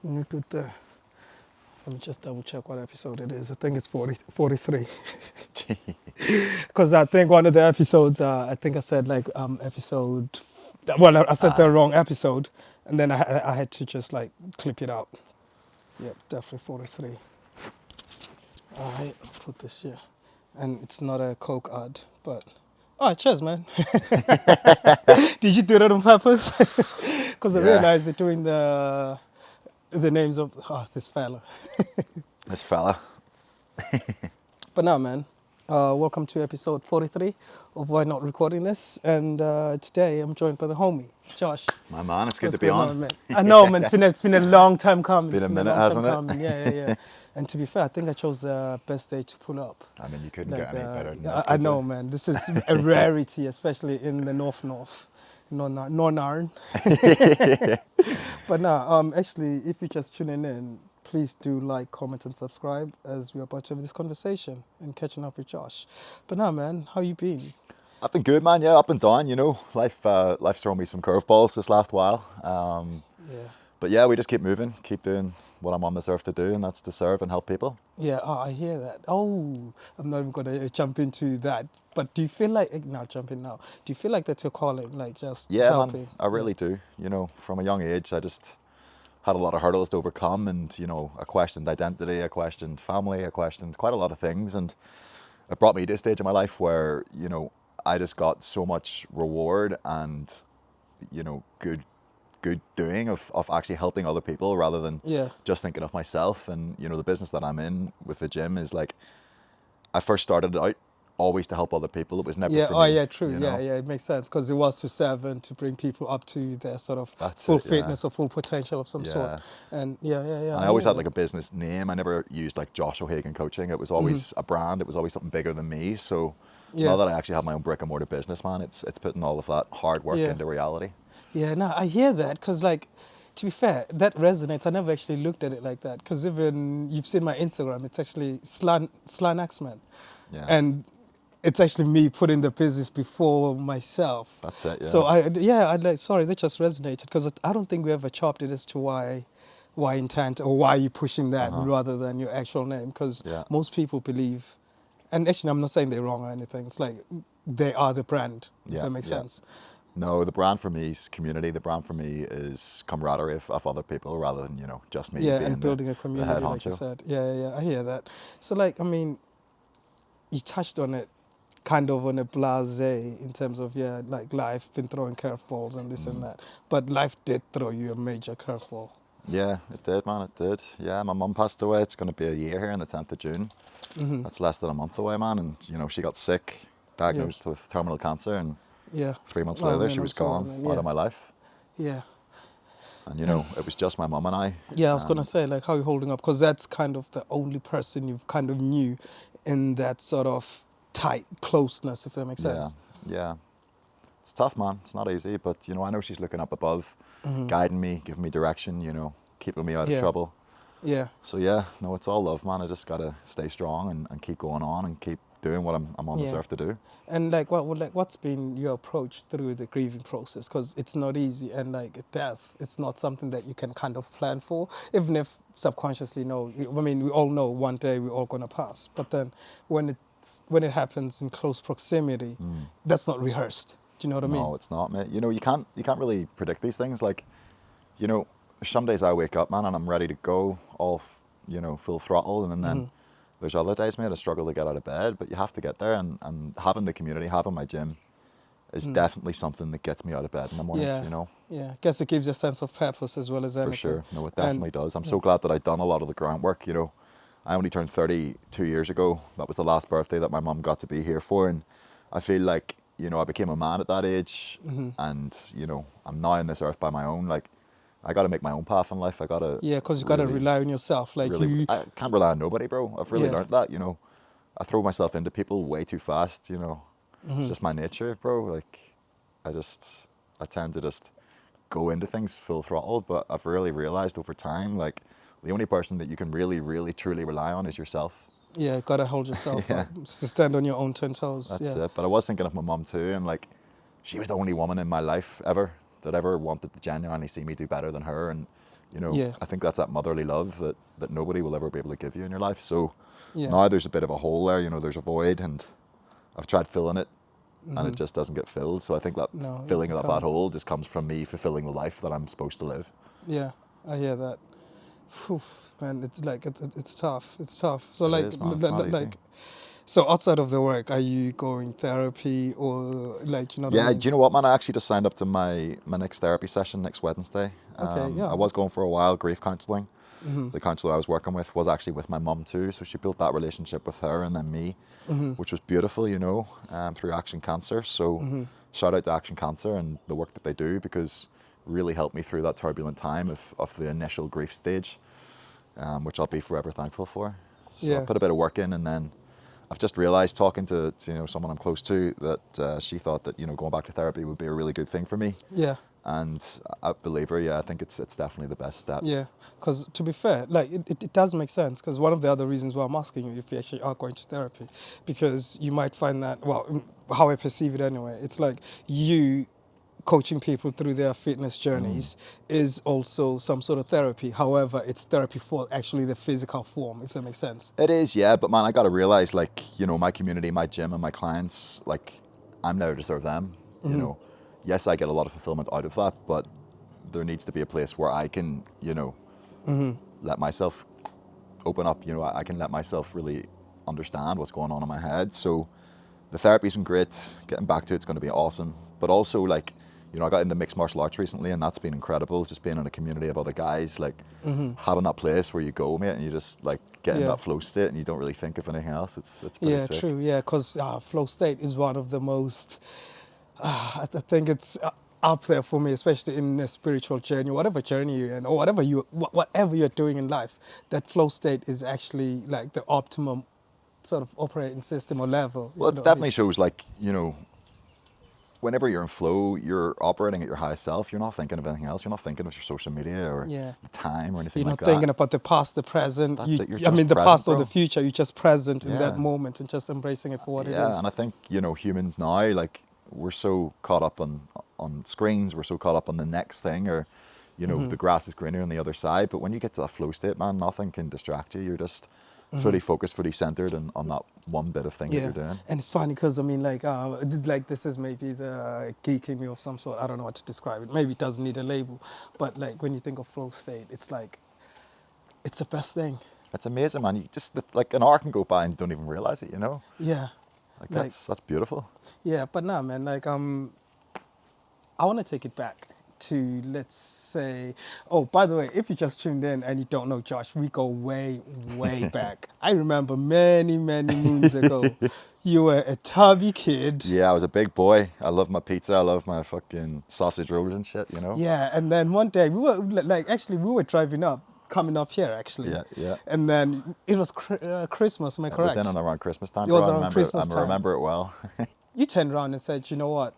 Let me just double check what episode it is. I think it's 43. Because I think one of the episodes, I think I said like episode, well, I said the wrong episode, and then I had to just like clip it out. Yep, definitely 43. All right, put this here. And it's not a Coke ad, but... Oh, cheers, man. Did you do that on purpose? Because I realized they're doing the names of this fella. This fella. But now, man, welcome to episode 43 of Why Not Recording This. And today I'm joined by the homie, Josh. My man, it's good What's to be going on. Man? I know, man. It's been a long time coming. Been a minute, hasn't it? Yeah. And to be fair, I think I chose the best day to pull up. I mean, you couldn't get any better than this. I know, man. This is a rarity, especially in the North. Nornarn. But now, actually, if you're just tuning in, please do like, comment, and subscribe as we're about to have this conversation and catching up with Josh. But now, man, how you been? I've been good, man. Yeah, up and down. You know, life's thrown me some curveballs this last while. But yeah, we just keep moving, keep doing what I'm on this earth to do, and that's to serve and help people. Yeah, I hear that. Oh, I'm not even going to jump into that. But do you feel like, not jumping now, do you feel like that's your calling, like just helping? Man, I really do. You know, from a young age, I just had a lot of hurdles to overcome, and, you know, I questioned identity, I questioned family, I questioned quite a lot of things, and it brought me to a stage in my life where, you know, I just got so much reward and, you know, good doing of actually helping other people rather than just thinking of myself. And, you know, the business that I'm in with the gym is like, I first started out always to help other people. It was never for me. True. You know? Yeah, it makes sense because it was to serve and to bring people up to their sort of full fitness or full potential of some sort. And And I always had like a business name. I never used like Josh O'Hagan Coaching. It was always a brand. It was always something bigger than me. So now that I actually have my own brick and mortar business, man, it's putting all of that hard work into reality. Yeah, no, I hear that because, like, to be fair, that resonates. I never actually looked at it like that because even you've seen my Instagram, it's actually Slan Axman. Yeah. And it's actually me putting the business before myself. That's it, yeah. So I'd like, sorry, that just resonated because I don't think we ever chopped it as to why intent or why you're pushing that rather than your actual name because most people believe, and actually I'm not saying they're wrong or anything, it's like they are the brand, if that makes sense. No, the brand for me is community. The brand for me is camaraderie of other people rather than, you know, just me being and building a community, like you said. Yeah, I hear that. So, like, I mean, you touched on it kind of on a blasé in terms of, like life been throwing curveballs and this and that. But life did throw you a major curveball. Yeah, it did, man, it did. Yeah, my mum passed away. It's going to be a year here on the 10th of June. That's less than a month away, man. And, you know, she got sick, diagnosed with terminal cancer, and 3 months later, she was gone out of my life. Yeah. And, you know, it was just my mum and I. Yeah, I was going to say, like, how are you holding up? Because that's kind of the only person you've kind of knew in that sort of tight closeness, if that makes sense. Yeah. It's tough, man. It's not easy. But, you know, I know she's looking up above, guiding me, giving me direction, you know, keeping me out of trouble. Yeah. So, no, it's all love, man. I just got to stay strong and keep going on and keep doing what I'm on this earth to do. And like what's been your approach through the grieving process? Because it's not easy, and like death, it's not something that you can kind of plan for, even if subconsciously I mean, we all know one day we're all gonna pass, but then when it happens in close proximity, that's not rehearsed. Do you know what I mean? No, it's not, mate. You know, you can't really predict these things. Like, you know, some days I wake up, man, and I'm ready to go all, you know, full throttle, and then there's other days, mate, I struggle to get out of bed, but you have to get there, and having the community, having my gym is definitely something that gets me out of bed in the mornings, you know? Yeah, I guess it gives you a sense of purpose as well as anything. For sure. No, it definitely does. I'm so glad that I've done a lot of the groundwork, you know. I only turned 32 years ago. That was the last birthday that my mum got to be here for, and I feel like, you know, I became a man at that age, and, you know, I'm now on this earth by my own, like, I got to make my own path in life. I got to... Yeah, because you got to rely on yourself. Like I can't rely on nobody, bro. I've really learned that, you know. I throw myself into people way too fast, you know. It's just my nature, bro. Like, I tend to just go into things full throttle, but I've really realized over time, like, the only person that you can really, really, truly rely on is yourself. Yeah, got to hold yourself up. To stand on your own 10 toes. That's it. But I was thinking of my mum too, and like, she was the only woman in my life ever that ever wanted to genuinely see me do better than her and You know, Yeah. I think that's that motherly love that nobody will ever be able to give you in your life. So Yeah. now there's a bit of a hole there, you know, there's a void, and I've tried filling it and it just doesn't get filled. So I think that No, filling you of that can't. hole just comes from me fulfilling the life that I'm supposed to live. Yeah, I hear that. Phew, man, it's like it's tough. It's tough. So It like is, man. It's not easy. like so outside of the work, are you going therapy or like you know what I Yeah, mean? do you know what, man? I actually just signed up to my next therapy session next Wednesday. Okay, yeah. I was going for a while, grief counselling. Mm-hmm. The counsellor I was working with was actually with my mum too, so she built that relationship with her and then me, which was beautiful, you know, through Action Cancer. So shout out to Action Cancer and the work that they do, because really helped me through that turbulent time of the initial grief stage, which I'll be forever thankful for. So Yeah. I put a bit of work in, and then I've just realised, talking to you know, someone I'm close to, that she thought that, you know, going back to therapy would be a really good thing for me. Yeah. And I believe her. Yeah, I think it's definitely the best step. Yeah, because to be fair, like it does make sense. Because one of the other reasons why I'm asking you if you actually are going to therapy, because you might find that, well, how I perceive it anyway, it's like you coaching people through their fitness journeys is also some sort of therapy. However, it's therapy for actually the physical form, if that makes sense. It is, yeah. But man, I got to realize, like, you know, my community, my gym, and my clients, like, I'm there to serve them. You know, yes, I get a lot of fulfillment out of that, but there needs to be a place where I can, you know, let myself open up. You know, I can let myself really understand what's going on in my head. So the therapy's been great. Getting back to it's going to be awesome. But also, like, you know, I got into mixed martial arts recently, and that's been incredible. Just being in a community of other guys, like having that place where you go, mate, and you just like get in Yeah. that flow state, and you don't really think of anything else. It's pretty Yeah, sick. true. Yeah, because flow state is one of the most. I think it's up there for me, especially in a spiritual journey, whatever journey you're in, or whatever you're doing in life. That flow state is actually like the optimum sort of operating system or level. Well, it definitely shows, like, you know, whenever you're in flow, you're operating at your highest self. You're not thinking of anything else. You're not thinking of your social media or Yeah. time or anything You're like not that. thinking about the past, the present. That's it, you're I just mean, the present, past or bro. the future. You're just present in that Yeah. moment and just embracing it for what it Yeah, is. and I think, you know, humans now, like, we're so caught up on screens. We're so caught up on the next thing, or, you know, the grass is greener on the other side. But when you get to that flow state, man, nothing can distract you. You're just fully focused, fully centered on that one bit of thing that you're doing. And it's funny because I mean, like this is maybe the geek in me of some sort. I don't know what to describe it. Maybe it doesn't need a label, but like when you think of flow state, it's like it's the best thing. It's amazing, man. You just, like, an hour can go by and you don't even realize it, you know? Yeah, Like, that's beautiful. yeah. But no, man. Like I want to take it back to, let's say, oh, by the way, if you just tuned in and you don't know Josh, we go way, way back. I remember many, many moons ago, you were a tubby kid. Yeah, I was a big boy. I love my pizza. I love my fucking sausage rolls and shit, you know? Yeah, and then one day we were driving up, coming up here actually. Yeah, yeah. And then it was Christmas, am I It correct? was in and around Christmas time. It was bro. around Christmas I time. remember it well. You turned around and said, you know what?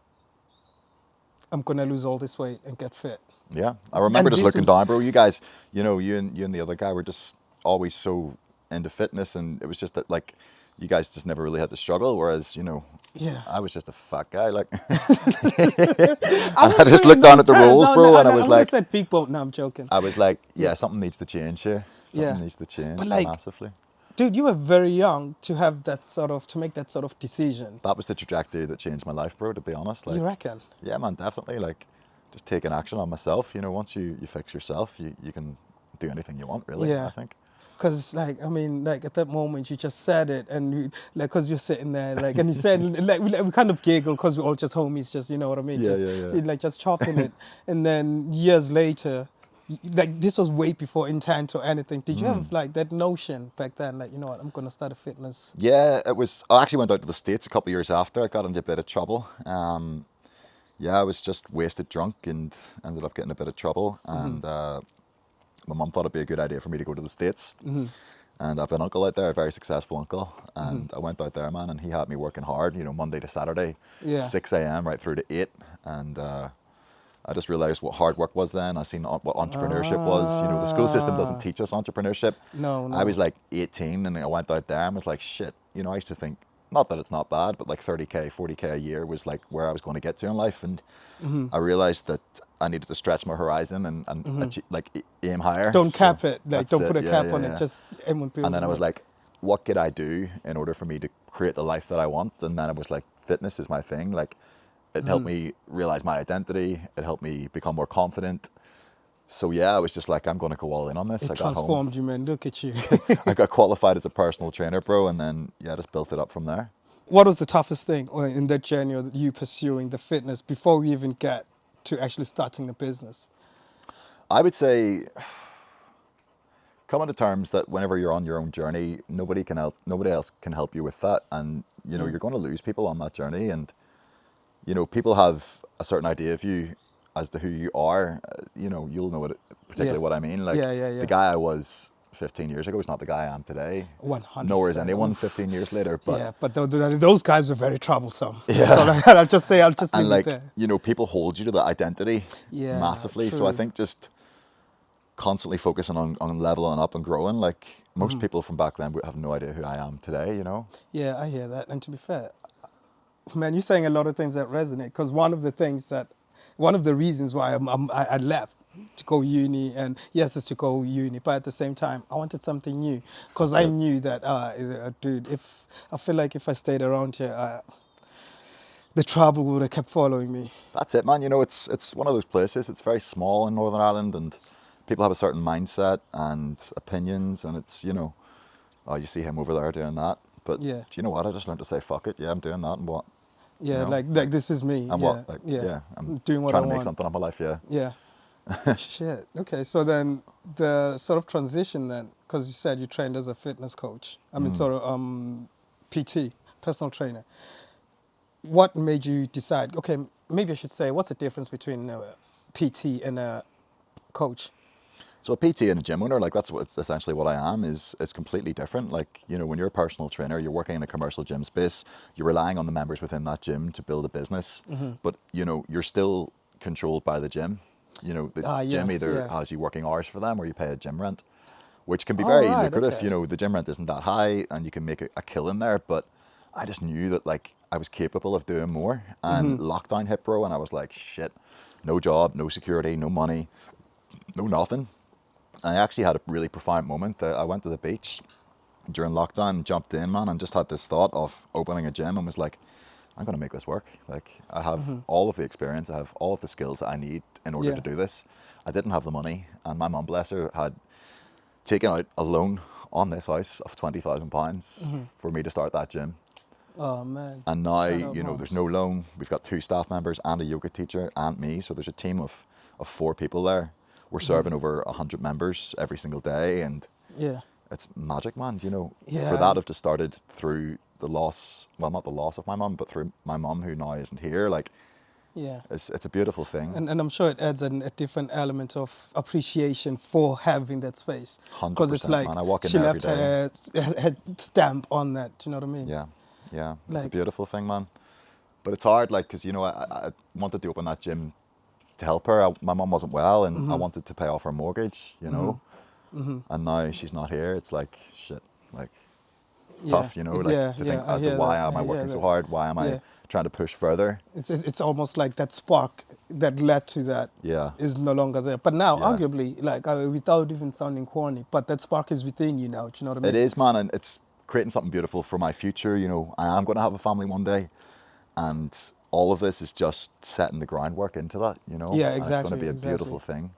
I'm gonna lose all this weight and get fit. Yeah, I remember And just this looking was- down, bro. You guys, you know, you and the other guy were just always so into fitness, and it was just that, like, you guys just never really had to struggle. Whereas, you know, Yeah. I was just a fat guy, like. I I just looked down at the rolls, bro, and I was like, said big boat. No, I'm joking. I was like, yeah, something needs to change here. Something Yeah. needs to change But, like, massively. Dude, you were very young to have that to make that sort of decision. That was the trajectory that changed my life, bro. To be honest, like, You reckon? yeah, man, definitely. Like, just taking action on myself. You know, once you fix yourself, you can do anything you want, really. Yeah. I think. Because, like, I mean, like, at that moment, you just said it, and you, like, because you're sitting there, like, and you said, like, we kind of giggle because we're all just homies, just, you know what I mean? Yeah, just, yeah. Like, just chopping it. And then years later, like, this was way before intent or anything. Did you have, like, that notion back then, like, you know what, I'm going to start a fitness? Yeah, it was. I actually went out to the States a couple of years after. I got into a bit of trouble. Yeah, I was just wasted drunk and ended up getting a bit of trouble. And my mum thought it'd be a good idea for me to go to the States. And I have an uncle out there, a very successful uncle. And I went out there, man, and he had me working hard, you know, Monday to Saturday, Yeah. 6 a.m. right through to 8. And I just realized what hard work was then. I seen what entrepreneurship was. You know, the school system doesn't teach us entrepreneurship. No. I was like 18 and I went out there and was like, shit, you know, I used to think not that it's not bad, but like 30k, 40k a year was like where I was going to get to in life. And I realized that I needed to stretch my horizon and aim higher. Don't So cap it. Like, that's don't put it. a Yeah, cap yeah, on it. yeah. Just aim and build And then I was it. like, what could I do in order for me to create the life that I want? And then it was like, fitness is my thing. Like, it helped me realize my identity. It helped me become more confident. So yeah, I was just like, I'm going to go all in on this. It I got home. transformed you, man. Look at you. I got qualified as a personal trainer, bro, and then yeah, just built it up from there. What was the toughest thing in that journey of you pursuing the fitness before we even get to actually starting the business? I would say coming to terms that whenever you're on your own journey, nobody else can help you with that, and you know you're going to lose people on that journey, and you know people have a certain idea of you as to who you are. You know, you'll know particularly what I mean. Like the guy I was 15 years ago is not the guy I am today. 100%. Nor is anyone 15 years later. But yeah, but those guys were very troublesome. Yeah. So I'll just and leave like it there. you know, people hold you to that identity Yeah, massively. So true. I think just constantly focusing on leveling up and growing. Like most people from back then would have no idea who I am today. You know. Yeah, I hear that. And to be fair, man, you're saying a lot of things that resonate. Because one of the reasons why I left to go uni, and yes, it's to go uni, but at the same time, I wanted something new. Because I knew that, dude, I feel like if I stayed around here, the trouble would have kept following me. That's it, man. You know, it's one of those places. It's very small in Northern Ireland, and people have a certain mindset and opinions, and it's, you know, oh, you see him over there doing that. But Yeah. do you know what? I just learned to say, fuck it. Yeah, I'm doing that, and what? Yeah, You know? like this is me. And yeah, what? Like, yeah. I'm doing what I trying to make want. something of my life. Yeah. Yeah. Shit. Okay, so then the sort of transition then, because you said you trained as a fitness coach. I mean, sort of PT, personal trainer. What made you decide? Okay, maybe I should say, what's the difference between a PT and a coach? So a PT and a gym owner, like that's essentially what I am, is completely different. Like, you know, when you're a personal trainer, you're working in a commercial gym space, you're relying on the members within that gym to build a business, but you know, you're still controlled by the gym. You know, the gym either has you working hours for them or you pay a gym rent, which can be very lucrative. Okay. You know, the gym rent isn't that high and you can make a kill in there, but I just knew that like I was capable of doing more. And lockdown hit, bro, and I was like, shit, no job, no security, no money, no nothing. I actually had a really profound moment. I went to the beach during lockdown, jumped in, man, and just had this thought of opening a gym and was like, I'm going to make this work. Like, I have all of the experience, I have all of the skills that I need in order to do this. I didn't have the money, and my mum, bless her, had taken out a loan on this house of £20,000 for me to start that gym. Oh, man. And now, you know, there's no loan. We've got 2 staff members and a yoga teacher and me. So there's a team of 4 people there. We're serving over 100 members every single day. And Yeah. it's magic, man. You know, Yeah. for that, I've just started through the loss, well, not the loss of my mum, but through my mum who now isn't here. Like, Yeah. it's a beautiful thing. And I'm sure it adds a different element of appreciation for having that space. 100%, Because it's like man. I walk in she there left every her stamp on that. Do you know what I mean? Yeah, yeah, it's a Like- beautiful thing, man. But it's hard, like, because, you know, I wanted to open that gym to help her. My mum wasn't well, and I wanted to pay off her mortgage, you know. And now she's not here. It's like, shit, like, it's tough, you know, like, to think as to why am I working so hard? Why am I trying to push further? It's almost like that spark that led to that Yeah. is no longer there. But now, Yeah. arguably, like without even sounding corny, but that spark is within you now. Do you know what I mean? It is, man, and it's creating something beautiful for my future. You know, I am going to have a family one day, and all of this is just setting the groundwork into that, you know. Yeah, And it's going to be a exactly. beautiful thing.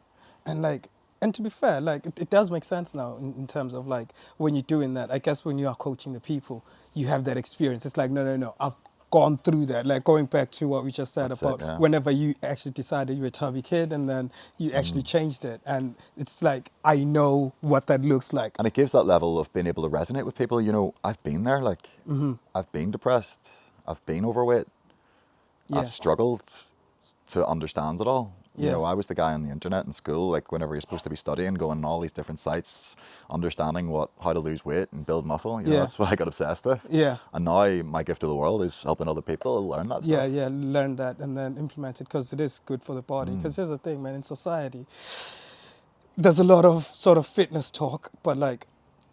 And to be fair, like it does make sense now in terms of like when you're doing that. I guess when you are coaching the people, you have that experience. It's like, no, I've gone through that. Like going back to what we just said That's about it, yeah. whenever you actually decided you were a chubby kid and then you actually changed it. And it's like, I know what that looks like. And it gives that level of being able to resonate with people. You know, I've been there, like, I've been depressed, I've been overweight, Yeah. I've struggled to understand it all. You Yeah. know, I was the guy on the internet in school, like whenever you're supposed to be studying, going on all these different sites, understanding how to lose weight and build muscle. You know, Yeah. that's what I got obsessed with. Yeah. And now my gift to the world is helping other people learn that stuff. Yeah, learn that and then implement it because it is good for the body. Because here's the thing, man, in society, there's a lot of sort of fitness talk, but like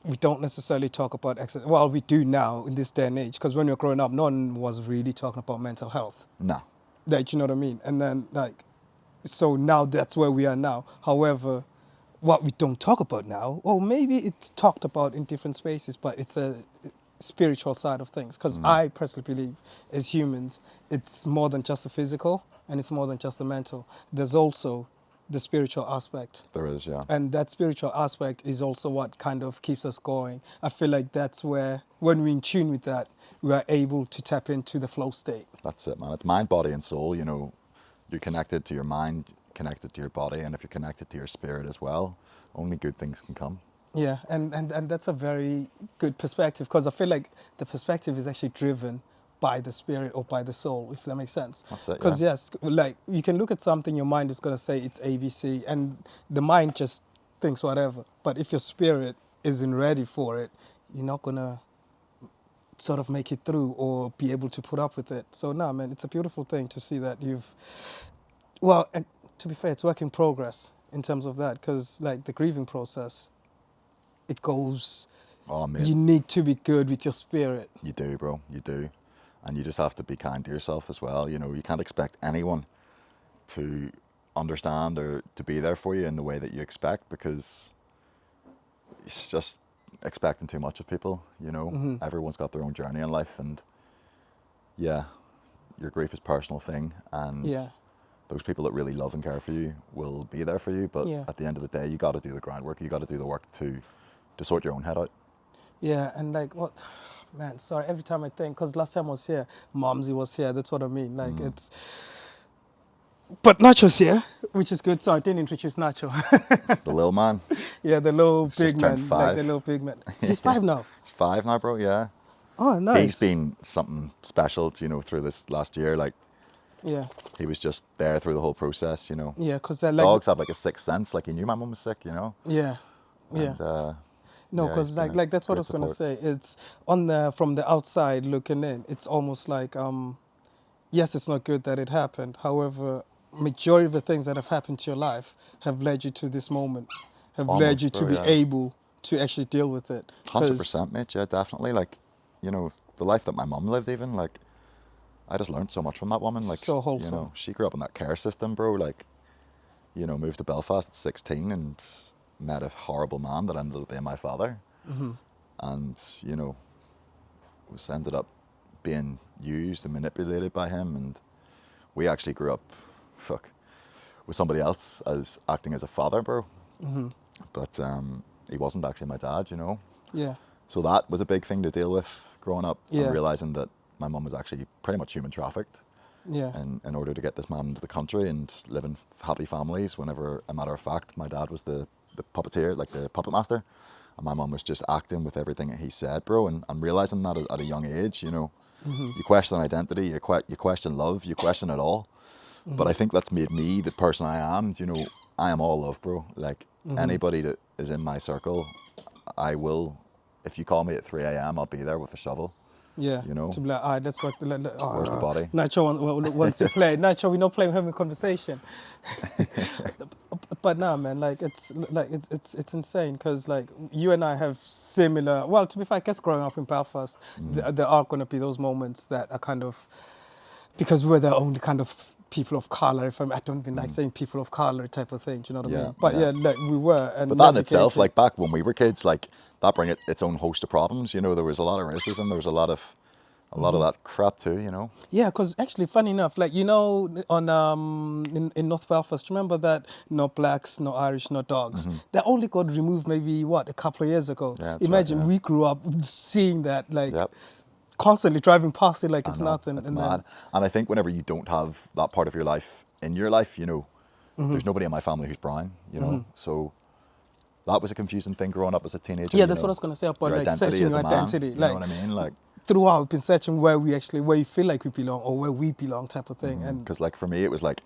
we don't necessarily talk about exercise. Well, we do now in this day and age, because when we were growing up, no one was really talking about mental health. No. Like, you know what I mean? And then, like, so now that's where we are now. However, what we don't talk about now, or maybe it's talked about in different spaces, but it's a spiritual side of things. Because I personally believe, as humans, it's more than just the physical, and it's more than just the mental. There's also the spiritual aspect. There is, yeah. And that spiritual aspect is also what kind of keeps us going. I feel like that's where, when we're in tune with that, we are able to tap into the flow state. That's it, man. It's mind, body, and soul. You know, you're connected to your mind, connected to your body, and if you're connected to your spirit as well, only good things can come. Yeah, and that's a very good perspective, because I feel like the perspective is actually driven by the spirit or by the soul, if that makes sense. That's it, Because yeah. yes, like you can look at something, your mind is going to say it's ABC, and the mind just thinks whatever. But if your spirit isn't ready for it, you're not going to sort of make it through or be able to put up with it. So no, man, it's a beautiful thing to see that you've, well, to be fair, it's work in progress in terms of that, because like the grieving process, it goes, Oh, man. you need to be good with your spirit. You do, bro. You do. And you just have to be kind to yourself as well. You know, you can't expect anyone to understand or to be there for you in the way that you expect, because it's just expecting too much of people, you know. Everyone's got their own journey in life, and yeah, your grief is a personal thing, and Yeah. those people that really love and care for you will be there for you, but Yeah. at the end of the day, you got to do the groundwork. You got to do the work to sort your own head out. Yeah, and like what, man, sorry, every time I think, because last time I was here, Momsy was here, that's what I mean. Like it's, but Nacho's here, which is good. Sorry, I didn't introduce Nacho. The little man, Yeah, the little He's just big man, turned like 5. the little big man. He's 5 now. he's 5 now, bro, yeah. Oh, nice. He's been something special, you know, through this last year. Like, Yeah, he was just there through the whole process, you know. yeah, because like, Dogs have like a sixth sense, like he knew my mum was sick, you know. yeah, yeah. And, No, yeah, because he's like been a that's what I great was gonna support. say. It's on the from the outside looking in. It's almost like yes, it's not good that it happened. However, majority of the things that have happened to your life have led you to this moment, have led Almost, you to bro, be yeah. able to actually deal with it. 100%, mate, yeah, definitely. Like, you know, the life that my mum lived, even, like, I just learned so much from that woman. Like, So wholesome. you know, she grew up in that care system, bro. Like, you know, moved to Belfast at 16 and met a horrible man that ended up being my father. And, you know, ended up being used and manipulated by him. And we actually grew up, with somebody else as acting as a father, bro. But he wasn't actually my dad, you know. Yeah, So that was a big thing to deal with growing up, Yeah. and realizing that my mum was actually pretty much human trafficked yeah, in order to get this man into the country and live in happy families. Whenever, a matter of fact, my dad was the puppeteer, like the puppet master, and my mum was just acting with everything that he said, bro. And realizing that at a young age, you know, you question identity, you question love, you question it all. But I think that's made me the person I am. You know, I am all love, bro. Like, anybody that is in my circle, I will, if you call me at 3 a.m., I'll be there with a shovel. yeah. You know? To be like, all right, let's work. Where's the body? Nacho wants to play. Nacho, we're not playing him in conversation. But no, man, like it's insane, because like you and I have similar. Well, to be fair, I guess growing up in Belfast, there are going to be those moments that are kind of, because we're the only kind of people of color. I don't even like saying people of color type of thing. Do you know what I Yeah, mean? But yeah. yeah, like we were. And But that in itself, navigating- like back when we were kids, like that bring its own host of problems. You know, there was a lot of racism, there was a lot of that crap too. You know. Yeah, because actually, funny enough, like, you know, on in North Belfast, remember that no blacks, no Irish, no dogs. That only got removed maybe a couple of years ago. Yeah, that's Imagine right, yeah. we grew up seeing that, like Yep. constantly driving past it like it's I know, nothing. it's and mad. And I think whenever you don't have that part of your life in your life, you know, there's nobody in my family who's brown. You know, so that was a confusing thing growing up as a teenager. Yeah, you that's know. what I was gonna say about Your like identity searching as your a man, identity. You Like know what I mean? Like, throughout, we've been searching where we feel like we belong or where we belong, type of thing. And because like for me, it was like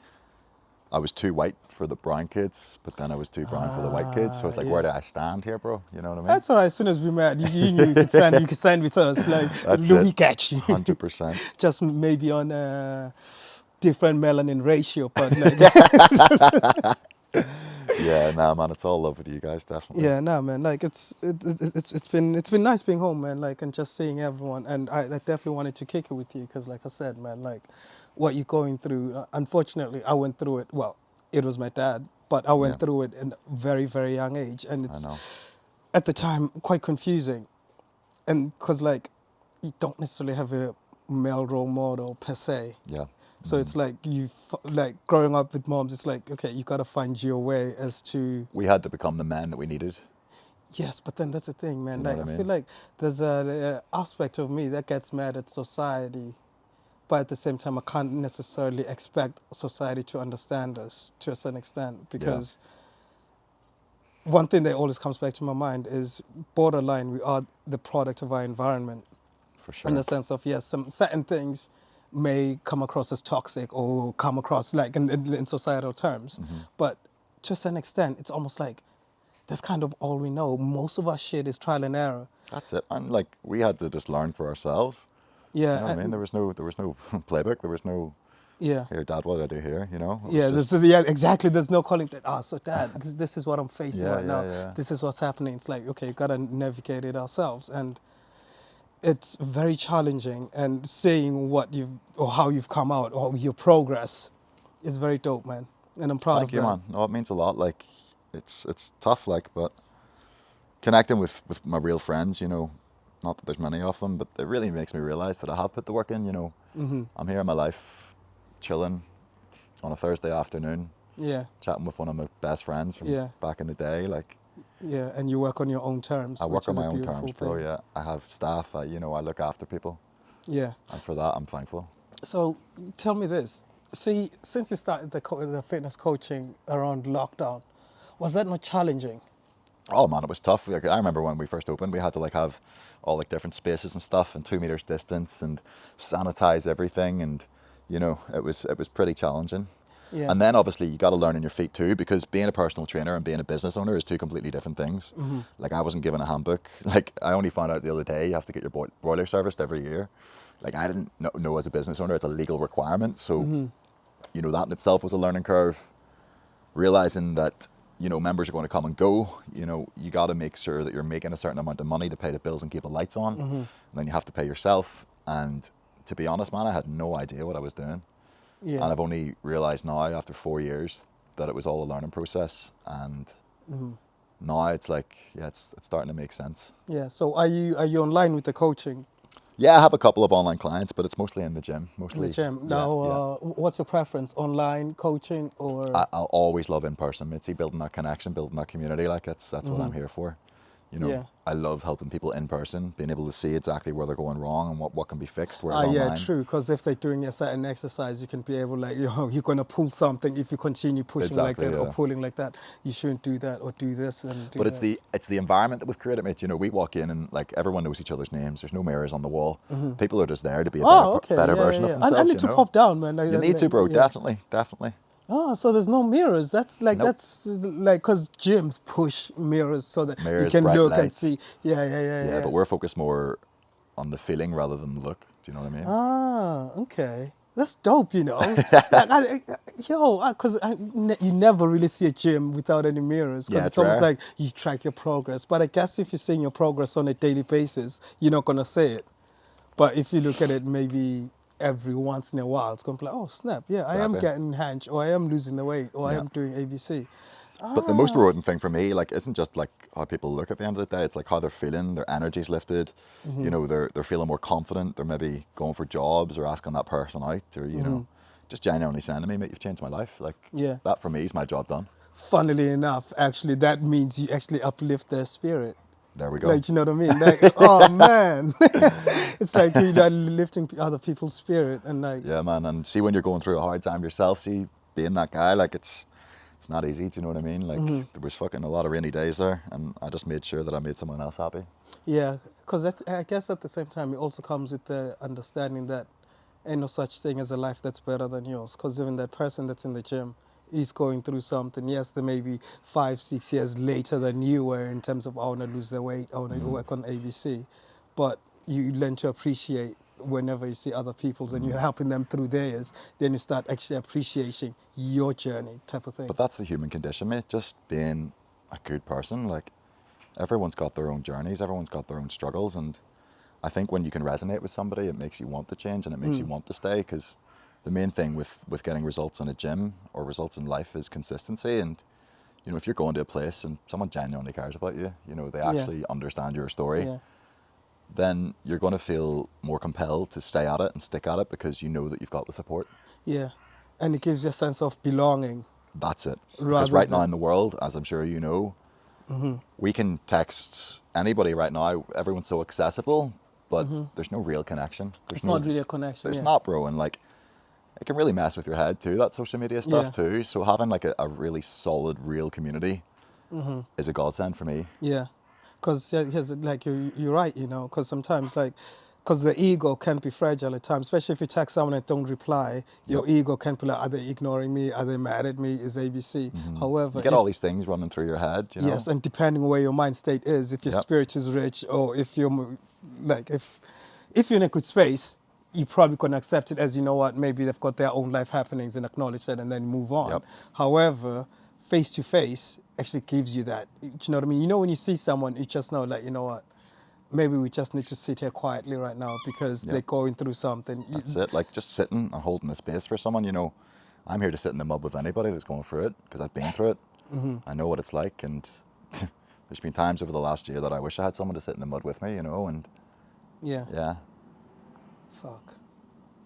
I was too white for the brown kids, but then I was too brown for the white kids. So it's like, yeah. where do I stand here, bro? You know what I mean? that's all right. As soon as we met, you knew you could stand. You could stand with us. Like That's we it. catch you. 100%. Just maybe on a different melanin ratio, but like Yeah, nah, man, it's all love with you guys, definitely. Yeah, no, man. Like it's been nice being home, man. Like and just seeing everyone. And I definitely wanted to kick it with you because, like I said, man, like what you're going through. Unfortunately, I went through it. Well, it was my dad, but I Yeah, went through it in a very very young age, and I it's know. at the time quite confusing. And because like you don't necessarily have a male role model per se. Yeah. So it's like like growing up with moms. It's like okay, you got to find your way as to. We had to become the man that we needed. Yes, but then that's the thing, Do man. you know Like what I I feel mean? like there's a aspect of me that gets mad at society, but at the same time, I can't necessarily expect society to understand us to a certain extent Yeah, because one thing that always comes back to my mind is borderline. We are the product of our environment, for in the sure. sense of yes, some certain things may come across as toxic or come across like in societal terms, Hmm. but to a certain extent, it's almost like that's kind of all we know. Most of our shit is trial and error. That's it. And like we had to just learn for ourselves. You Yeah, know what I mean? There was no playbook. There was no, yeah, here, Dad, what do I do here? You know, it was yeah. just, Yeah, exactly. There's no calling that. Ah, so Dad, this is what I'm facing yeah, right yeah, now. yeah. This is what's happening. It's like okay, you gotta navigate it ourselves, and it's very challenging. And seeing what you've or how you've come out or your progress is very dope, man. And I'm proud Thank of you, that. man. No, it means a lot. Like, it's tough, like, but connecting with my real friends, you know, not that there's many of them, but it really makes me realize that I have put the work in. You know, Hmm. I'm here in my life, chilling on a Thursday afternoon, Yeah, chatting with one of my best friends from yeah, back in the day. Like, yeah. And you work on your own terms, I which work on is a my own terms, beautiful bro. thing. Yeah, I have staff. You know, I look after people, Yeah. and for that, I'm thankful. So tell me this. See, since you started the fitness coaching around lockdown, was that not challenging? Oh man, it was tough. Like, I remember when we first opened, we had to like have all like different spaces and stuff, and 2 meters distance, and sanitize everything, and you know, it was pretty challenging. Yeah. And then obviously you got to learn on your feet too, because being a personal trainer and being a business owner is two completely different things. Hmm. Like I wasn't given a handbook. Like I only found out the other day you have to get your boiler serviced every year. Like I didn't know as a business owner it's a legal requirement. So Hmm. you know that in itself was a learning curve. Realizing that you know members are going to come and go. You know you got to make sure that you're making a certain amount of money to pay the bills and keep the lights on. Hmm. And then you have to pay yourself. And to be honest, man, I had no idea what I was doing. Yeah. And I've only realised now after 4 years that it was all a learning process. And Hmm. now it's like, yeah, it's starting to make sense. Yeah. So are you online with the coaching Yeah, I have a couple of online clients, but it's mostly in the gym. in the Mostly, gym? yeah, Now, yeah. what's your preference? Online coaching or? I'll always love in person, Mitzi, building that connection, building that community. Like that's what Hmm. I'm here for. You know, Yeah. I love helping people in person, being able to see exactly where they're going wrong and what can be fixed, whereas Ah, yeah, online, true. Because if they're doing a certain exercise, you can be able, like, you're going to pull something. If you continue pushing like exactly, that or yeah. pulling like that, you shouldn't do that or do this and do But it's that. the environment that we've created, mate. You know, we walk in and like everyone knows each other's names. There's no mirrors on the wall. People are just there to be a Oh, okay. better Yeah, version yeah, of yeah. I themselves. need You to know, pop down, man. you need to, bro. Yeah. Definitely, definitely. Oh, so there's no mirrors. That's like Nope. because gyms push mirrors so that you Mirrors, can bright look and lights. see. Yeah, yeah, yeah, Yeah, yeah. but we're focused more on the feeling rather than the look. Do you know what I mean? Ah, okay. That's dope, you know. Like, because you never really see a gym without any mirrors, because Yeah, it's it's almost rare. like you track your progress. But I guess if you're seeing your progress on a daily basis, you're not gonna say it. But if you look at it maybe every once in a while, it's gonna be like, oh snap, yeah, I am Exactly. getting hench, or I am losing the weight, or I Yeah. am doing ABC. But the most Ah. rewarding thing for me, like, isn't just like how people look at the end of the day. It's like how they're feeling. Their energy's lifted. You know, they're feeling more confident. They're maybe going for jobs or asking that person out, or you know, just genuinely saying to me, "Mate, you've changed my life." Like Yeah. that for me is my job done. Funnily enough, actually, that means you actually uplift their spirit. There we go. Like, you know what I mean? Like, oh man, it's like you're lifting other people's spirit, and like, Yeah, man. And see when you're going through a hard time yourself, see being that guy, like it's not easy. Do you know what I mean? Like there was fucking a lot of rainy days there, and I just made sure that I made someone else happy. yeah, because I guess at the same time, it also comes with the understanding that ain't no such thing as a life that's better than yours. Because even that person that's in the gym is going through something. Yes, they may be 5, 6 years later than you were in terms of I want to lose the weight, I want to work on ABC, but you learn to appreciate whenever you see other people's and you're helping them through theirs, then you start actually appreciating your journey type of thing. But that's the human condition, mate. Just being a good person. Like, everyone's got their own journeys, everyone's got their own struggles, and I think when you can resonate with somebody, it makes you want to change and it makes you want to stay, because the main thing with getting results in a gym or results in life is consistency. And, you know, if you're going to a place and someone genuinely cares about you, you know, they actually understand your story, Yeah. then you're going to feel more compelled to stay at it and stick at it because you know that you've got the support. Yeah. And it gives you a sense of belonging. That's it. Because Rather right now than- in the world, as I'm sure you know, we can text anybody right now. Everyone's so accessible, but there's no real connection. There's It's no, not really a connection. There's Yeah. not, bro. And like, it can really mess with your head too, that social media stuff Yeah. too. So having like a really solid, real community is a godsend for me. Yeah, because like you're right, you know, because sometimes like, because the ego can be fragile at times, especially if you text someone and don't reply, your ego can be like, are they ignoring me? Are they mad at me? Is ABC? However, You get all these things running through your head, you know? yes, and depending on where your mind state is, if your spirit is rich or if you're like, if you're in a good space, you probably can accept it as, you know what, maybe they've got their own life happenings and acknowledge that and then move on. Yep. However, face to face actually gives you that. You know what I mean? You know, when you see someone, you just know, like, you know what, maybe we just need to sit here quietly right now because they're going through something. That's it. Like, just sitting and holding the space for someone, you know. I'm here to sit in the mud with anybody that's going through it because I've been through it. I know what it's like, and there's been times over the last year that I wish I had someone to sit in the mud with me, you know, and yeah. Fuck.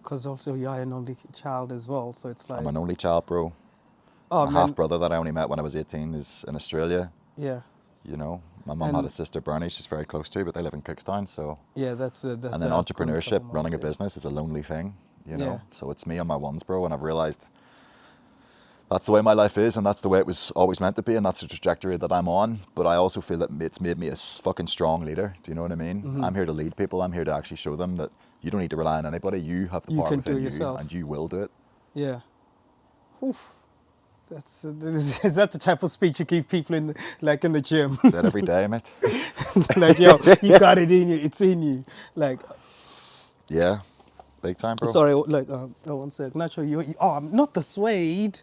Because also you're an only child as well, so it's like... I'm an only child, bro. Oh, My man. half-brother that I only met when I was 18 is in Australia, Yeah. you know. My mum had a sister, Bernie, she's very close to, but they live in Cookstown, so... Yeah, that's And then entrepreneurship, running a business is a lonely thing, you know. Yeah. So it's me on my ones, bro, and I've realised that's the way my life is, and that's the way it was always meant to be, and that's the trajectory that I'm on. But I also feel that it's made me a fucking strong leader. Do you know what I mean? I'm here to lead people. I'm here to actually show them that you don't need to rely on anybody. You have the You power can do within it you, yourself. and you will do it. Yeah. Oof. That's is that the type of speech you give people in the gym? Say it every day, mate. Like, yo, you got it in you. It's in you. Like, Yeah, big time, bro. sorry, like, one sec. Nacho, I'm not the suede.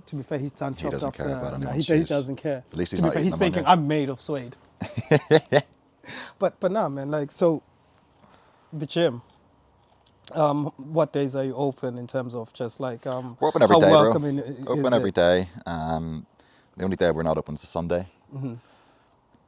To be fair, he's done chopped doesn't up. care about No, anyone's he shoes. doesn't care. At least he's To be not fair, eating he's them on thinking, you. I'm made of suede. But nah, man, like, so the gym. What days are you open in terms of just like We're open every how day, bro. welcoming Open is every it? day. The only day we're not open is a Sunday.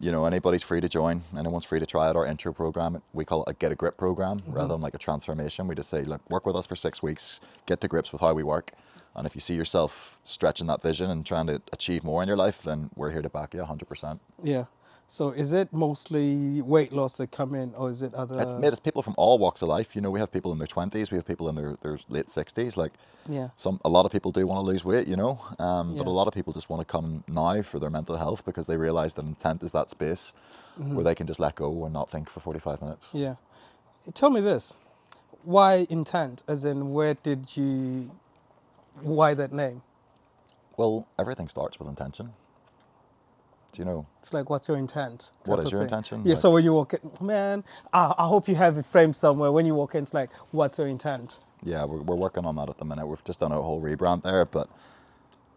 You know, anybody's free to join. Anyone's free to try out our intro program. We call it a get a grip program rather than like a transformation. We just say, look, work with us for 6 weeks, get to grips with how we work. And if you see yourself stretching that vision and trying to achieve more in your life, then we're here to back you 100%. Yeah. So is it mostly weight loss that come in, or is it other? It's people from all walks of life. You know, we have people in their 20s, we have people in their late 60s. Like, Yeah. a lot of people do want to lose weight, you know, but Yeah. a lot of people just want to come now for their mental health because they realize that intent is that space where they can just let go and not think for 45 minutes. Yeah. Tell me this. Why intent? As in, why that name? Well, everything starts with intention. Do you know? It's like, what's your intent? What type is of your thing. intention? Yeah, Like- so when you walk in, man, I hope you have it framed somewhere. When you walk in, it's like, what's your intent? Yeah, we're working on that at the minute. We've just done a whole rebrand there, but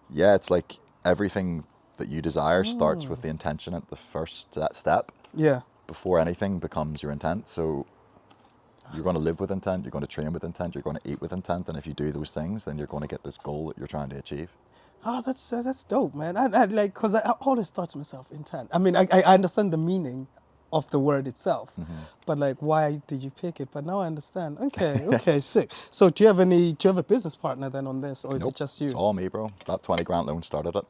yeah, it's like everything that you desire starts with the intention at the first step Yeah. before anything becomes your intent. So you're going to live with intent, you're going to train with intent, you're going to eat with intent, and if you do those things, then you're going to get this goal that you're trying to achieve. Oh, that's dope, man. I like, because I always thought to myself, intent. I mean, I understand the meaning of the word itself, but like, why did you pick it? But now I understand. Okay, sick. So do you have a business partner then on this, or is Nope, it just you? It's all me, bro. That 20 grand loan started it.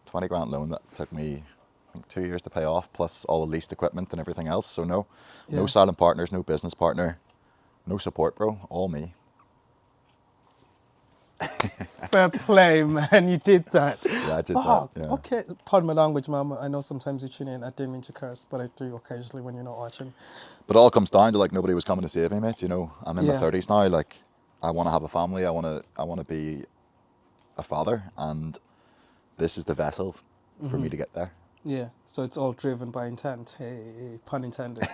20 grand loan that took me, I think, 2 years to pay off, plus all the leased equipment and everything else. So no silent partners, no business partner, no support, bro. All me. Fair play, man. You did that. Yeah, I did Fuck. that. Yeah. Okay. Pardon my language, mama. I know sometimes you tune in. I didn't mean to curse, but I do occasionally when you're not watching. But it all comes down to like nobody was coming to save me, mate. You know, I'm in my Yeah. 30s now. Like, I want to have a family. I want to be a father, and this is the vessel for me to get there. Yeah, so it's all driven by intent. Hey, pun intended.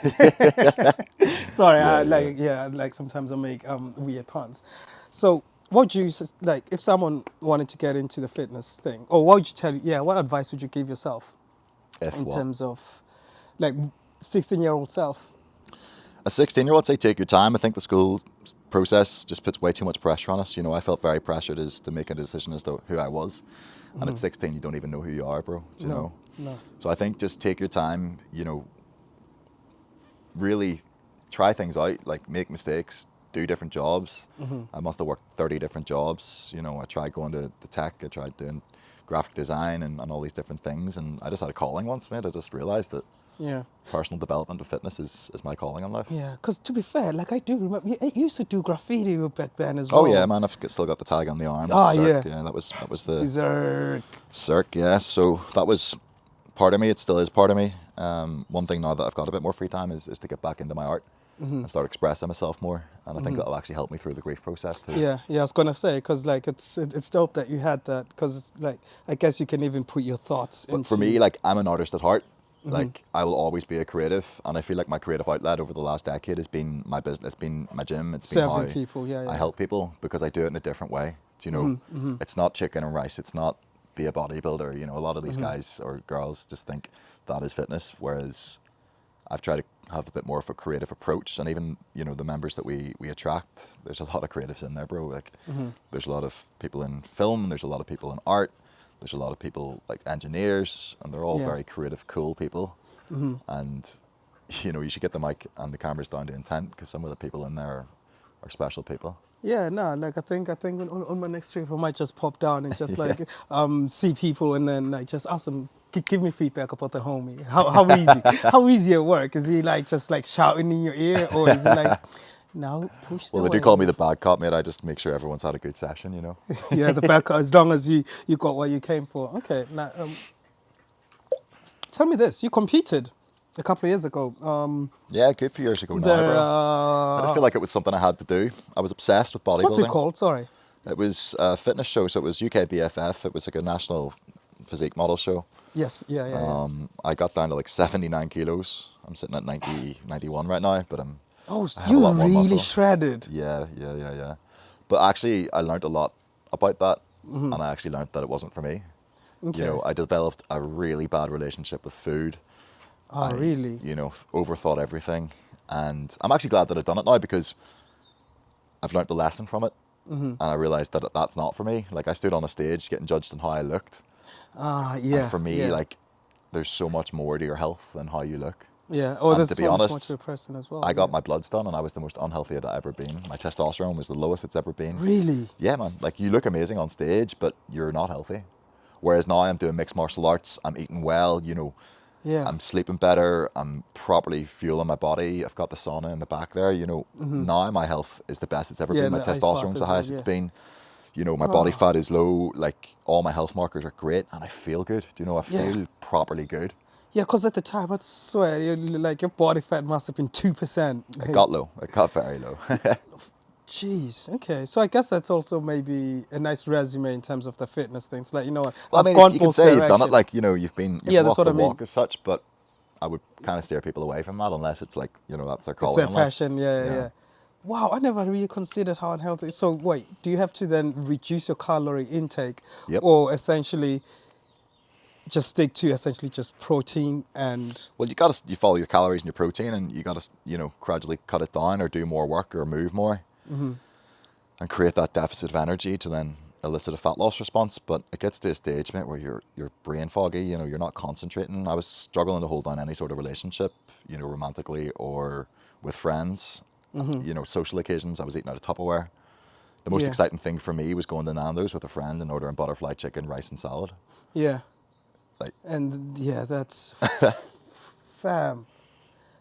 Sorry, Yeah, yeah. like sometimes I make weird puns. So, what would you like if someone wanted to get into the fitness thing, or what would you tell? Yeah, what advice would you give yourself If in what? terms of like 16-year-old self? A 16-year-old, say take your time. I think the school process just puts way too much pressure on us. You know, I felt very pressured as to make a decision as to who I was. And at 16, you don't even know who you are, bro. Do you No, know? no. So I think just take your time, you know, really try things out, like make mistakes, do different jobs. I must have worked 30 different jobs. You know, I tried going to the tech, I tried doing graphic design and all these different things. And I just had a calling once, mate. I just realized that Yeah. personal development of fitness is my calling in life. Yeah, because to be fair, like I do remember, you used to do graffiti back then as Oh well. yeah, man! Still got the tag on the arm. Oh, Cirque, yeah. yeah, that was the Berserk. Cirque, yeah. So that was part of me. It still is part of me. One thing now that I've got a bit more free time is to get back into my art and start expressing myself more. And I think that'll actually help me through the grief process too. Yeah, yeah, I was gonna say because like it's dope that you had that because it's like I guess you can even put your thoughts But into. for me, like I'm an artist at heart. Like I will always be a creative, and I feel like my creative outlet over the last decade has been my business, it's been my gym, it's been Serving how people, yeah, I yeah. help people because I do it in a different way. Do you know? It's not chicken and rice. It's not be a bodybuilder. You know, a lot of these guys or girls just think that is fitness, whereas I've tried to have a bit more of a creative approach, and even you know the members that we attract, there's a lot of creatives in there, bro. Like there's a lot of people in film, there's a lot of people in art, there's a lot of people like engineers, and they're all Yeah. very creative, cool people. And you know you should get the mic and the cameras down to intent because some of the people in there are special people. Yeah, no, like I think on my next trip I might just pop down and just like see people and then like just ask them give me feedback about the homie. How easy at work? Is he like just like shouting in your ear or is he like now push the Well, they do way? call me the bad cop, mate. I just make sure everyone's had a good session, you know. Yeah, the back as long as you got what you came for. Okay, now tell me this: you competed a couple of years ago. Yeah, good few years ago now, There, bro. I just feel like it was something I had to do. I was obsessed with bodybuilding. what's it called? Sorry. It was a fitness show, so it was UK BFF. It was like a national physique model show. Yes, yeah. I got down to like 79 kilos. I'm sitting at 90, 91 right now, but Oh, I have a you lot more really muscle. shredded. Yeah. But actually, I learned a lot about that, and I actually learned that it wasn't for me. Okay. You know, I developed a really bad relationship with food. Oh, really? You know, overthought everything, and I'm actually glad that I've done it now because I've learned the lesson from it, and I realized that that's not for me. Like I stood on a stage getting judged on how I looked, Ah, yeah. and for me, yeah. like there's so much more to your health than how you look. Yeah. Oh, And there's to be so much honest, more to a person as well. I got yeah. my bloods done, and I was the most unhealthy I'd ever been. My testosterone was the lowest it's ever been. Really? Yeah, man. Like you look amazing on stage, but you're not healthy. Whereas now I'm doing mixed martial arts. I'm eating well. You know, Yeah. I'm sleeping better. I'm properly fueling my body. I've got the sauna in the back there. You know, now my health is the best it's ever Yeah, been. My and the ice testosterone's bath the as highest well, it's yeah. been. You know, my body fat is low. Like all my health markers are great, and I feel good. Do you know? I Yeah. feel properly good. Yeah, because at the time, I swear, like your body fat must have been 2%. It got low. It got very low. Jeez. Okay. So I guess that's also maybe a nice resume in terms of the fitness things. Like, you know what? Well, I've I mean, gone you can both say you've done direction. it, like you know, you've Yeah, that's walked what the I mean. walk as such, but I would kind of steer people away from that unless it's like you know that's their It's calling their in life. passion. Yeah. Wow, I never really considered how unhealthy. So wait, do you have to then reduce your calorie intake, Yep. or essentially just stick to essentially just protein and? Well, you follow your calories and your protein, and you got to you know gradually cut it down or do more work or move more, and create that deficit of energy to then elicit a fat loss response. But it gets to a stage, mate, where you're brain foggy. You know, you're not concentrating. I was struggling to hold on any sort of relationship, you know, romantically or with friends. You know, social occasions. I was eating out of Tupperware. The most Yeah. exciting thing for me was going to Nando's with a friend and ordering butterfly chicken, rice, and salad. Yeah. Like, And yeah, that's fam.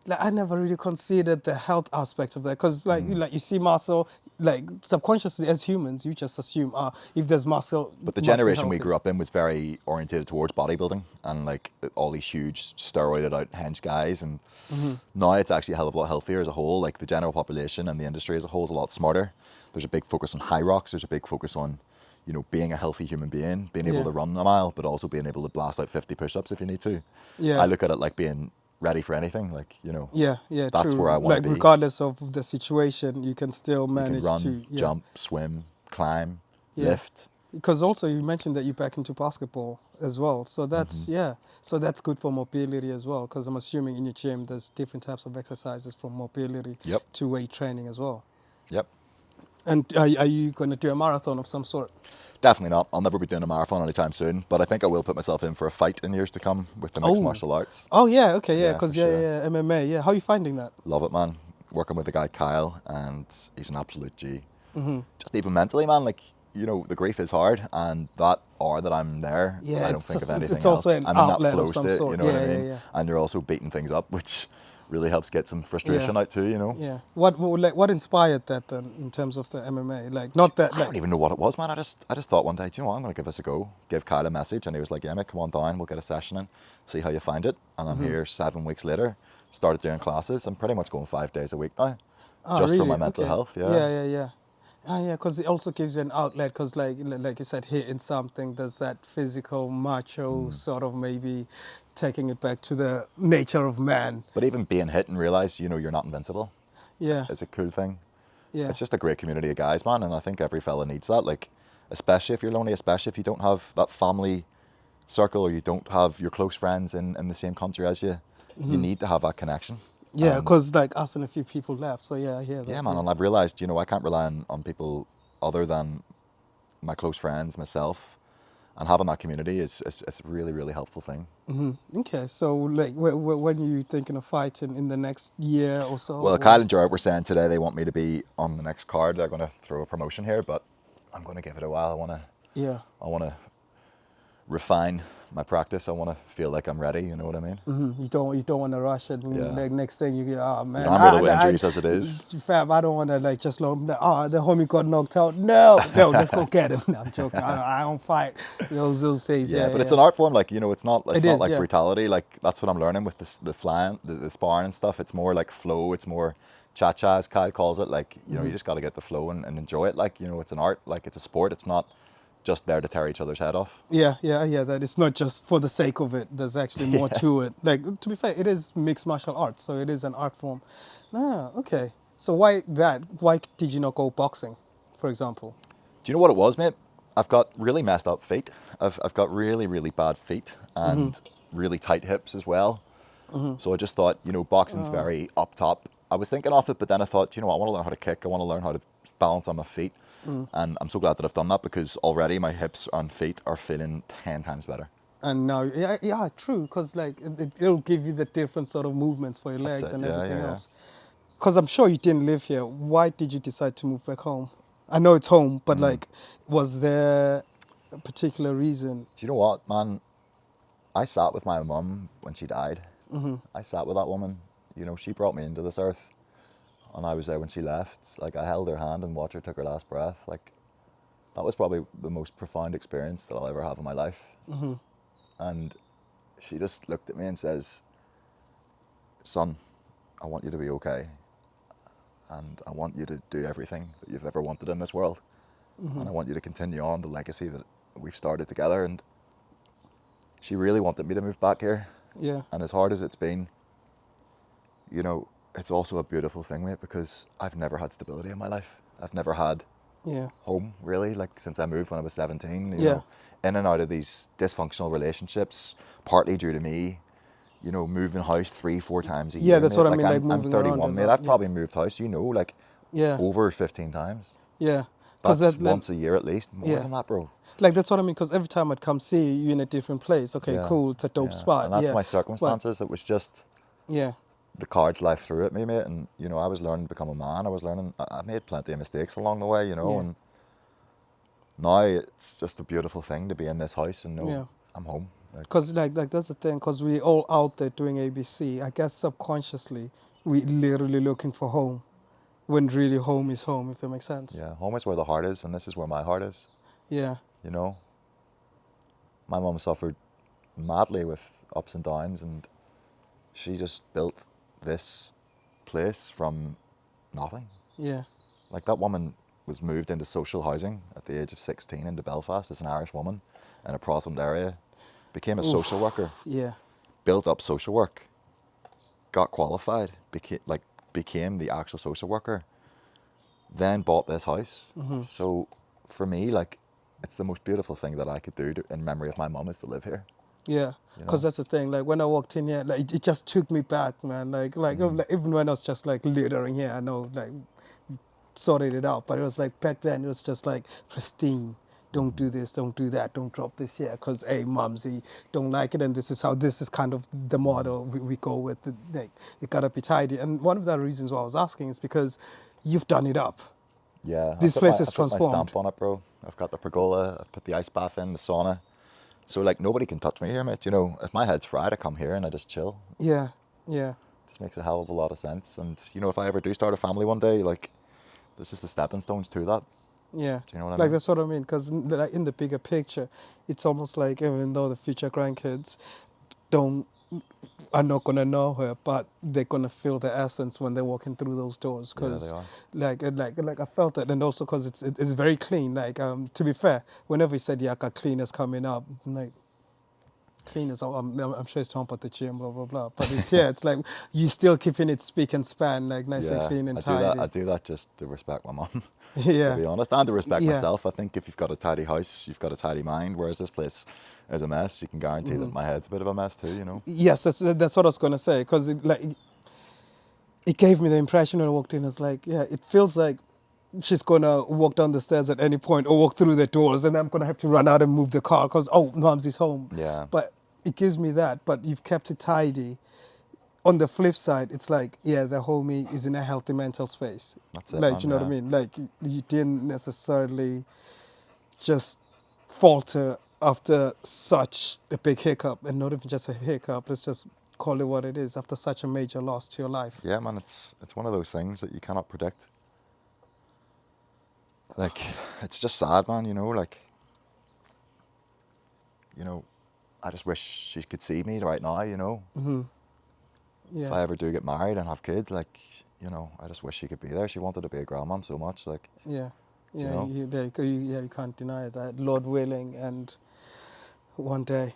Like I never really considered the health aspect of that because like you see muscle, like subconsciously as humans, you just assume if there's muscle. but the must be generation we healthy. grew up in was very orientated towards bodybuilding and like all these huge steroided out hench guys. And now it's actually a hell of a lot healthier as a whole. Like the general population and the industry as a whole is a lot smarter. There's a big focus on high rocks. There's a big focus on, you know, being a healthy human being, being able Yeah. to run a mile, but also being able to blast out 50 push-ups if you need to. Yeah. I look at it like being ready for anything, like, you know, Yeah, yeah, that's where I true. want Like to be. regardless of the situation, you can still You can manage run, to, yeah, jump, swim, climb, yeah. lift. Because also you mentioned that you're back into basketball as well. So that's, yeah, so that's good for mobility as well. Because I'm assuming in your gym there's different types of exercises from mobility Yep, to weight training as well. yep. And are you going to do a marathon of some sort? Definitely not. I'll never be doing a marathon anytime soon, but I think I will put myself in for a fight in years to come with the mixed Oh, martial arts. oh yeah, okay, yeah, Yeah, for because yeah, sure. yeah, MMA, yeah. How are you finding that? Love it, man. Working with the guy Kyle, and he's an absolute G. Mm-hmm. Just even mentally, man, like, you know, the grief is hard, and that hour that I'm there, Yeah, I don't it's think of just, anything it's also else. an I'm in that outlet flow of some state, you sort. know what I Yeah, yeah, mean? yeah. And you're also beating things up, which really helps get some Yeah. frustration out too, you know? Yeah. What inspired that then in terms of the MMA? Like not that I like don't even know what it was, man. I just thought one day, do you know what, I'm going to give this a go. Give Kyle a message, and he was like, yeah, mate, come on down. We'll get a session in, see how you find it. And I'm here 7 weeks later, started doing classes. I'm pretty much going 5 days a week now, oh just for really? my mental Okay. health, yeah. Yeah, yeah, yeah. Ah, yeah, because it also gives you an outlet. Because like you said, hitting something, there's that physical macho sort of maybe taking it back to the nature of man. But even being hit and realize, you know, you're not invincible, Yeah, it's a cool thing. yeah. It's just a great community of guys, man, and I think every fella needs that. Like, especially if you're lonely, especially if you don't have that family circle, or you don't have your close friends in the same country as you, you need to have that connection. Yeah, And because like us and a few people left. So yeah, I hear that. yeah, man, and I've realized, you know, I can't rely on people other than my close friends, myself, and having that community is it's a really, really helpful thing. Okay, so like when are you thinking of fighting in the next year or so? Well, or- Kyle and Jared were saying today they want me to be on the next card. They're going to throw a promotion here, but I'm going to give it a while. Yeah. I want to refine my practice. I want to feel like I'm ready. You know what I mean? You don't want to rush it. Yeah. Like next thing you get, oh man, You know, I'm riddled with injuries as it is. Fam, I don't want to like just let him. The homie got knocked out. No, let's go get him. No, I'm joking. I don't fight those days. Yeah, but it's an art form. Like, you know, it's not It not is, like yeah. brutality. Like, that's what I'm learning with the flying, the sparring and stuff. It's more like flow. It's more cha-cha, as Kyle calls it. Like, you know, you just got to get the flow and enjoy it. Like, you know, it's an art. Like, it's a sport. It's not just there to tear each other's head off. Yeah, that it's not just for the sake of it. There's actually more to it. Like, to be fair, it is mixed martial arts, so it is an art form. Ah, okay. So why that? Why did you not go boxing, for example? Do you know what it was, mate? I've got really messed up feet. I've got really, really bad feet and really tight hips as well. So I just thought, you know, boxing's very up top. I was thinking of it, but then I thought, you know what, I want to learn how to kick. I want to learn how to balance on my feet. And I'm so glad that I've done that, because already my hips and feet are feeling 10 times better. And now, yeah, true, because like it'll give you the different sort of movements for your That's legs it, and yeah, everything yeah, yeah. else. Because I'm sure you didn't live here. Why did you decide to move back home? I know it's home, but like, was there a particular reason? Do you know what, man? I sat with my mum when she died. I sat with that woman. You know, she brought me into this earth, and I was there when she left. Like, I held her hand and watched her take her last breath. Like, that was probably the most profound experience that I'll ever have in my life. And she just looked at me and says, son, I want you to be okay. And I want you to do everything that you've ever wanted in this world. And I want you to continue on the legacy that we've started together. And she really wanted me to move back here. Yeah, And as hard as it's been, you know, it's also a beautiful thing, mate, because I've never had stability in my life. I've never had yeah, home, really, like since I moved when I was 17, you Yeah. know, in and out of these dysfunctional relationships, partly due to me, you know, moving house 3-4 times a Yeah, year. that's mate. what I mean, like I'm moving around 31, and mate. that, I've yeah. probably moved house, you know, like yeah, over 15 times. yeah. That's Because once a year at least, more Yeah. than that, bro. like that's what I mean. Because every time I'd come see you, you're in a different place. Okay, Yeah, cool. It's a dope yeah. spot. And that's yeah. my But, circumstances. It was just yeah, the cards life threw at me, mate. And, you know, I was learning to become a man. I made plenty of mistakes along the way, you know. Yeah. And now it's just a beautiful thing to be in this house and know Yeah. I'm home. Like, Because like that's the thing. Because we all out there doing ABC. I guess subconsciously we literally looking for home, when really home is home. If that makes sense. yeah, home is where the heart is, and this is where my heart is, Yeah. you know. My mum suffered madly with ups and downs, and she just built this place from nothing. Yeah. Like, that woman was moved into social housing at the age of 16 into Belfast as an Irish woman in a Protestant area, became a social worker, Yeah. built up social work, got qualified, became the actual social worker, then bought this house. So for me, like, it's the most beautiful thing that I could do in memory of my mum is to live here. Yeah, You because know? that's the thing. Like when I walked in here, like it just took me back, man. Like even when I was just like littering here, I know like sorted it out, but it was like back then it was just like pristine. Don't do this, don't do that, don't drop this here, because hey, mumsy, don't like it, and this is kind of the model we go with. Like it gotta be tidy, and one of the reasons why I was asking is because you've done it up. Yeah, This place I is put my transformed. stamp on it, bro. I've got the pergola, I've put the ice bath in, the sauna. So like nobody can touch me here, mate. You know, if my head's fried, I come here and I just chill. Yeah, yeah. Just makes a hell of a lot of sense. And you know, if I ever do start a family one day, like this is the stepping stones to that. Yeah, Do you know what I like mean? that's what I mean. Because in the bigger picture, it's almost like even though the future grandkids don't are not gonna know her, but they're gonna feel the essence when they're walking through those doors. Yeah, they Because are. like I felt it, and also because it's very clean. Like to be fair, whenever he said yeah, I got cleaners coming up, I'm like. Cleaners, I'm sure it's talking about the gym, blah blah blah. But it's yeah, it's like you still keeping it speak and span, like nice and Yeah, clean and I do that. tidy. I do that just to respect my mum, to Yeah, be honest, and to respect yeah. myself. I think if you've got a tidy house, you've got a tidy mind. Whereas this place is a mess, you can guarantee that my head's a bit of a mess too. You know. Yes, that's what I was gonna say. Because it gave me the impression when I walked in. It's like, yeah, it feels like she's gonna walk down the stairs at any point or walk through the doors, and I'm gonna have to run out and move the car because mom's is home. Yeah. But it gives me that. But you've kept it tidy. On the flip side, it's like, yeah, the homie is in a healthy mental space. That's it, Like, man. you know what I Yeah. mean? Like, you didn't necessarily just falter after such a big hiccup, and not even just a hiccup. Let's just call it what it is. After such a major loss to your life. Yeah, man. It's one of those things that you cannot predict. Like, it's just sad, man. You know, like, you know, I just wish she could see me right now. You know, if I Yeah, ever do get married and have kids, like, you know, I just wish she could be there. She wanted to be a grandmom so much, like, yeah, you yeah. know. You can't deny that. Lord willing, and one day,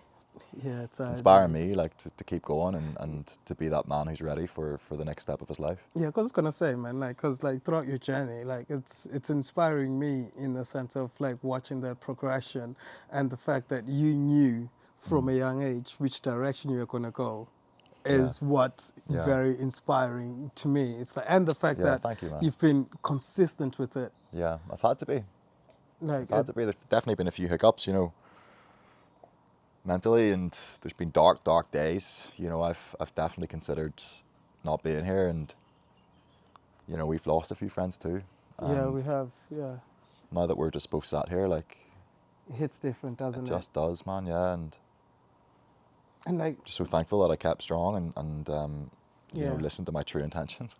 yeah, it's It's inspiring me, like, to keep going and to be that man who's ready for the next step of his life. Yeah, because I was gonna say, man, like, cause like throughout your journey, like it's inspiring me in the sense of like watching that progression and the fact that you knew from a young age which direction you were gonna go, Yeah. is what's Yeah. very inspiring to me. It's like, and the fact Yeah, that thank you, man. you've been consistent with it, Yeah, I've had to be. like, I've had to be. There's definitely been a few hiccups, you know, mentally, and there's been dark, dark days. You know, I've definitely considered not being here, and you know, we've lost a few friends too. yeah, And we have, yeah, now that we're just both sat here, like, it hits different, it doesn't it? just does, man. Yeah, and And like, just so thankful that I kept strong and you know, yeah. listened to my true intentions.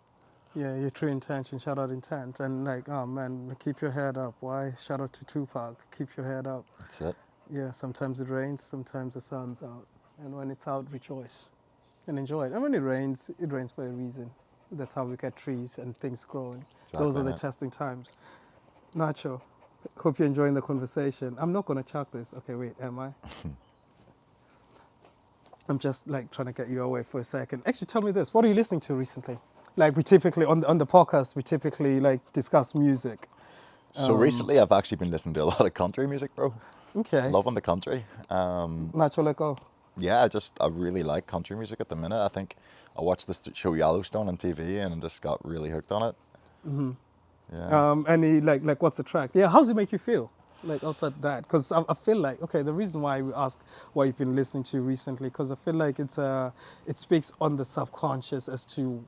Yeah, your true intention, shout out intent, and like, oh man, keep your head up. Why? Shout out to Tupac, keep your head up. That's it. Yeah, sometimes it rains, sometimes the sun's out. And when it's out, rejoice and enjoy it. And when it rains for a reason. That's how we get trees and things growing. Those Exactly, are the mate. testing times. Nacho, hope you're enjoying the conversation. I'm not going to chuck this. Okay, wait, am I? I'm just like trying to get you away for a second. Actually, tell me this. What are you listening to recently? Like we typically, on the podcast, we typically like discuss music. So recently, I've actually been listening to a lot of country music, bro. Okay. Loving the country. Nacho, let go. Yeah, I really like country music at the minute. I think I watched this show Yellowstone on TV and just got really hooked on it. Yeah. Any like what's the track? Yeah, how does it make you feel? Like outside that, because I feel like okay, the reason why we ask what you've been listening to recently, because I feel like it speaks on the subconscious as to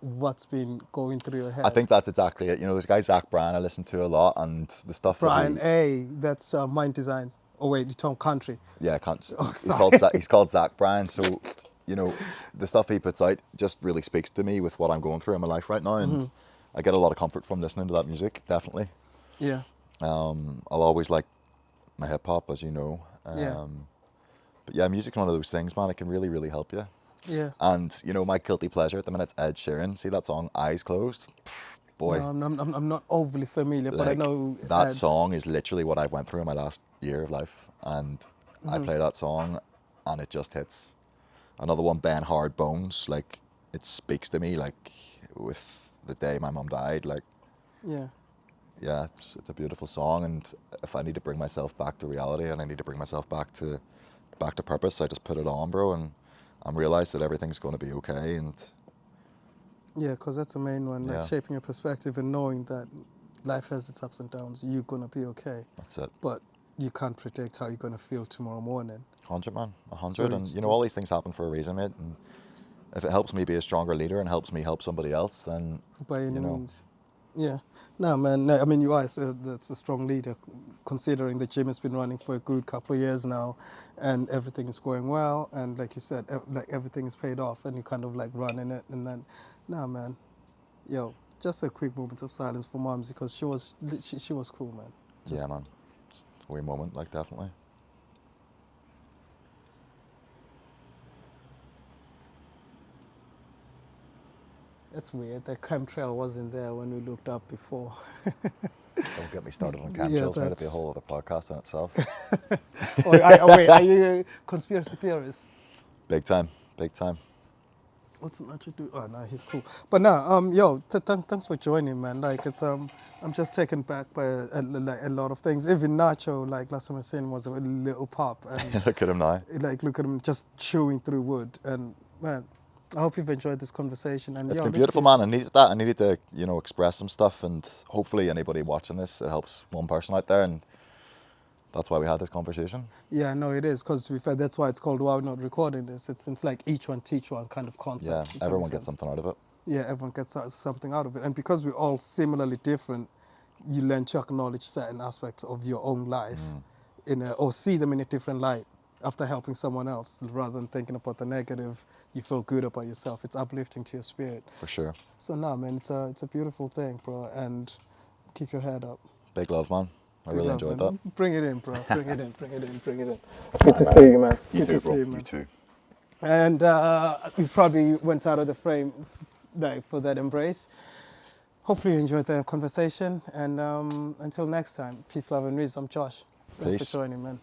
what's been going through your head. I think that's exactly it. You know, this guy Zach Bryan I listen to a lot, and the stuff Brian that A. That's Mind Design. Oh wait, you talk country. yeah, can't, Oh, he's sorry. called Zach Bryan. So, you know, the stuff he puts out just really speaks to me with what I'm going through in my life right now, and I get a lot of comfort from listening to that music. Definitely. Yeah. I'll always like my hip hop, as you know. Yeah. But yeah, music's one of those things, man. It can really, really help you. Yeah. And you know, my guilty pleasure at the minute's Ed Sheeran. See that song, Eyes Closed? boy, No, I'm not overly familiar, but I like know that Ed. song is literally what I've went through in my last year of life, and I play that song, and it just hits. Another one, Ben Hard Bones, like it speaks to me, like with the day my mum died, like Yeah. yeah, it's a beautiful song, and if I need to bring myself back to reality and I need to bring myself back to purpose, I just put it on, bro, and I'm realized that everything's going to be okay, and Yeah, because that's the main one, like yeah, shaping your perspective and knowing that life has its ups and downs. You're going to be okay, that's it. but you can't predict how you're going to feel tomorrow morning. 100, man, So 100, and it's you know all just these things happen for a reason, mate. And if it helps me be a stronger leader and helps me help somebody else, then by any you know, means. Yeah. No, man. No, I mean, you are that's a strong leader, considering the gym has been running for a good couple of years now, and everything is going well. And like you said, like everything is paid off, and you kind of like running it. And then, nah, man. Yo, just a quick moment of silence for Moms because she was cool, man. Just yeah, man, it's a weird moment, like definitely. That's weird. The chemtrail wasn't there when we looked up before. Don't get me started on Yeah, chemtrails, mate. It'd be a that's. whole other podcast in itself. Wait, are you a conspiracy theorist? Big time, big time. What's Nacho do? Oh no, he's cool. But no, yo, thanks for joining, man. Like it's I'm just taken back by like a lot of things. Even Nacho, like last time I seen him was a little pup, and Look at him now. like look at him just chewing through wood. And man, I hope you've enjoyed this conversation. And It's yo, been let's beautiful, keep. man. I needed that. I needed to, you know, express some stuff, and hopefully anybody watching this, it helps one person out there, and that's why we had this conversation. Yeah, no, it is because to be fair, that's why it's called Wow Not Recording This. It's like each one teach one kind of Yeah, concept. If that everyone makes gets sense. something out of it. Yeah, everyone gets something out of it. And because we're all similarly different, you learn to acknowledge certain aspects of your own life or see them in a different light after helping someone else rather than thinking about the negative. You feel good about yourself. It's uplifting to your spirit. For sure. So no, man, it's a beautiful thing, bro. And keep your head up. Big love, man. I Big really love, enjoyed man. that. Bring it in, bro. Bring it in, bring it in, bring it in. Good to see you, man. Good to see you, man. You too. And we probably went out of the frame like, for that embrace. Hopefully you enjoyed the conversation. And until next time, peace, love, and peace. I'm Josh. Thanks Peace. for joining, man.